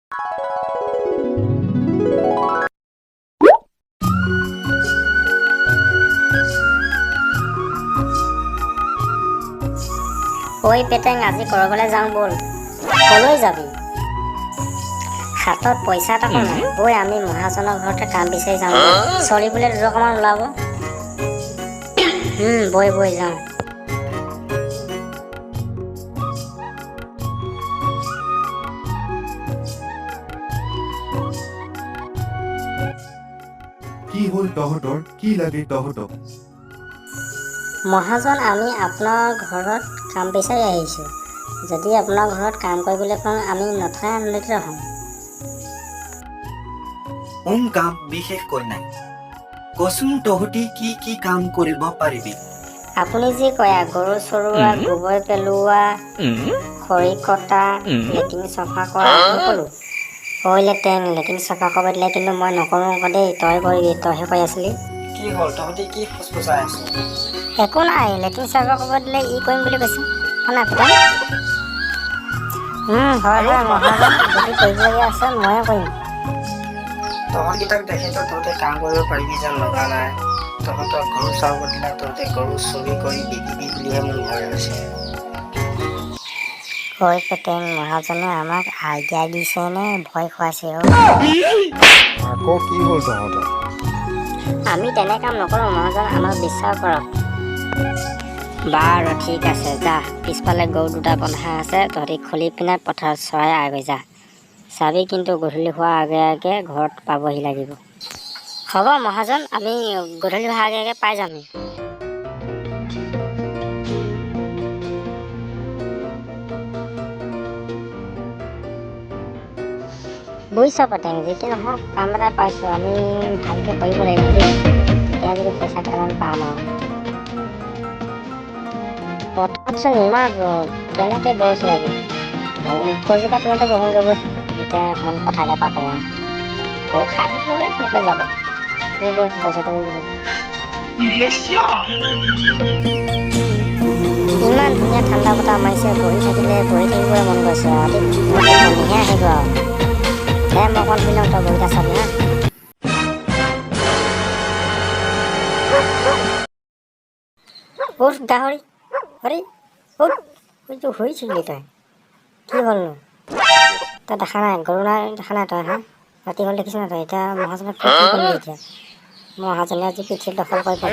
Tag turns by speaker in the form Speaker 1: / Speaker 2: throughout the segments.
Speaker 1: ঐ পেটেং, আজি কৰবালৈ যাওঁ ব'ল। কলৈ যাবি? হাতত পইচা টকা নাই। বৈ আমি মহাজনৰ ঘৰতে কাম বিচাৰি যাওঁ। চলিবলৈ দুটকামান ওলাব। বৈ বৈ যাওঁ।
Speaker 2: কি হ'ল তহঁতৰ? কি লাগে তহঁতক?
Speaker 1: মহাজন, আমি আপোনাৰ ঘৰত কাম বিচাৰি আহিছোঁ। যদি আপোনাৰ ঘৰত কাম কৰিবলৈ পাওঁ আমি নথৈ আনন্দিত হ'ম।
Speaker 3: কাম বিশেষকৈ নাই। কচোন তহঁতি কি কি কাম কৰিব পাৰিবি?
Speaker 1: আপুনি যি কয়, গৰু চৰোৱা, গোবৰ পেলোৱা, খৰি কটা, লেট্ৰিন চফা কৰা, সকলো। লেটেং, লেট্ৰিন চফা কৰিব দিলে কিন্তু মই নকৰোঁ আকৌ দেই। তই কৰিবি, তইহে কৈ আছিলি।
Speaker 3: কি হ'ল তহঁতি কি ফুচফুচাই আছ?
Speaker 1: একো নাই, লেট্ৰিন চাফা কৰিব দিলে ই কৰিম বুলি কৈছে। শুনা পেটেং। হয় মহাজন, যদি কৰিবলগীয়া আছে ময়ে কৰিম।
Speaker 3: তহঁতকেইটাক দেখি তহঁতে কাম কৰিব পাৰিবি যেন লগা নাই। তহঁতক গৰু চাব দিলে তহঁতে গৰু চুৰি কৰি বিকিবি বুলিহে মোৰ ভয় হৈছে।
Speaker 1: পেটেং, মহাজনে আমাক আইডিয়া দিছে নে ভয় খুৱাইছে?
Speaker 2: আকৌ কি হ'ল তহঁতৰ?
Speaker 1: আমি তেনে কাম নকৰোঁ মহাজন, আমাক বিশ্বাস কৰক। বাৰু ঠিক আছে, যা। পিছফালে গৰু দুটা বন্ধা আছে, তহঁতি খুলি পিনে পথাৰত চৰাই আগৈ যা। চাবি কিন্তু গধূলি হোৱাৰ আগে আগে ঘৰত পাবহি লাগিব। হ'ব মহাজন, আমি গধূলি হোৱাৰ আগে আগে পাই যাম। বুজিছ পেটেং, যি কি নহওক কাম এটা পাইছোঁ, আমি ভালকৈ কৰিব লাগিব দেই। তেতিয়া যদি পইচা কেইটামান পাম আৰু। পথাৰতচোন ইমান ৰ'দ, কেনেকৈ গৰু চৰাবি? খোজোপা তোলোতে বহোঁ গৈ, এতিয়া অকণমান কথা এটা পাতোঁ আৰু। গৰু খাই থাকিবলৈ কেনেকৈ যাব? পইচাটো ইমান ধুনীয়া ঠাণ্ডা বতাহ মাৰিছে, বহি থাকিবই মন গৈছে আৰু। পানীহে আহিব আৰু। মই অকণ শুই লওঁ, তই গৰুকেইটা চাবি হা। গাহৰি শুইছিলি তই? কি হ'লনো? তই দেখা নাই? গৰু নাই দেখা নাই তই? হা, ৰাতি হ'ল দেখিছ নাই তই? এতিয়া মহাজনক কি কৰিবি এতিয়া? মহাজনে আজি পিঠিত দখল কৰিব।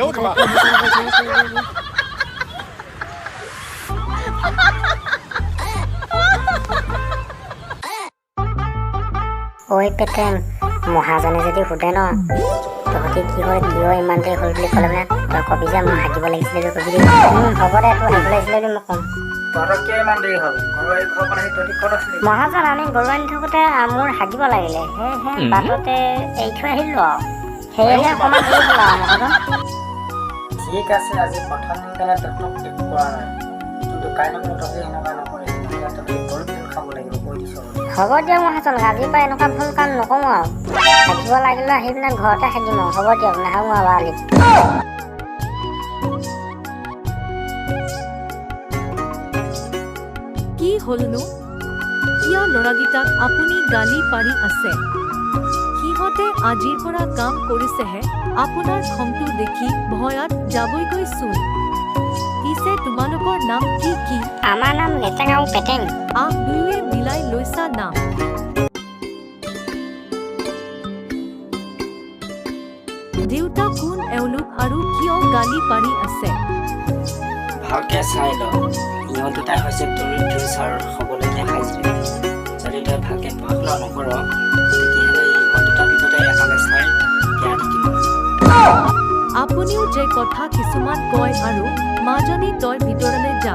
Speaker 1: পেটেং, মহাজনে যদি সোধে ন তহঁতি কি হ'ল, কিয় ইমান দেৰি হ'ল বুলি ক'লে মানে তই কবি যে মই হাগিব লাগিছিলে বুলি কবি দেই। হ'ব দে, তোৰ হাগিব লাগিছিলে বুলি মই ক'ম।
Speaker 3: তহঁতৰ কিয় ইমান দেৰি হ'ল? ঘৰখন আহি তহঁতি ক'ত আছিলি?
Speaker 1: মহাজন, আমি গৰু আনি থাকোঁতে মোৰ হাগিব লাগিলে, সেয়েহে বাটতে এৰি থৈ আহিলোঁ আৰু। সেয়েহে অকণমান দেৰি হ'ল আৰু মহাজন।
Speaker 3: ঠিক আছে, আজি প্ৰথম দিন কাৰণে তহঁতক একো কৰা নাই, কিন্তু কাইলৈ তহঁতি এনেকুৱা নকৰিবি। তহঁতি গৰু তেল খাব লাগিব, কৈ দিছোঁ।
Speaker 1: হ'ব দিয়ক মহাজন, আজিৰ পৰা এনেকুৱা ভুল কাম নকৰোঁ আৰু। হাগিব লাগিলে আহি পিনে ঘৰতে হাগিম আৰু। হ'ব দিয়ক, নাহাগোঁ আৰু আলি।
Speaker 4: কি হ'লনো? কিয় ল'ৰাকেইটাক আপুনি গালি পাৰি আছে? সিহঁতে আজিৰ পৰা কাম কৰিছেহে। আপোনাৰ খংটো দেখি ভয়ত যাবইগৈ চোন। পিছে তোমালোকৰ নাম কি কি?
Speaker 1: আমাৰ নাম লেটেং আৰু পেটেং।
Speaker 4: দুয়োৱে মিলাই লৈছা নাম। দেউতা কোন এওঁলোক আৰু কিয় গালি পাৰি আছে?
Speaker 3: ভালকে চাই ল, ইহঁত দুটাই হৈছে তোৰ ফিউচাৰ হ'বলগীয়া হাজবেণ্ড। যদি তই ভালকে পঢ়া শুনা নকৰ, তেতিয়াহ'লে ইহঁত দুটাৰ ভিতৰতে এটালে চাই বিয়া দি দিম।
Speaker 4: আপুনিও যে কথা কিছুমান কয় আৰু মাজনী তই ভিতৰলৈ যা।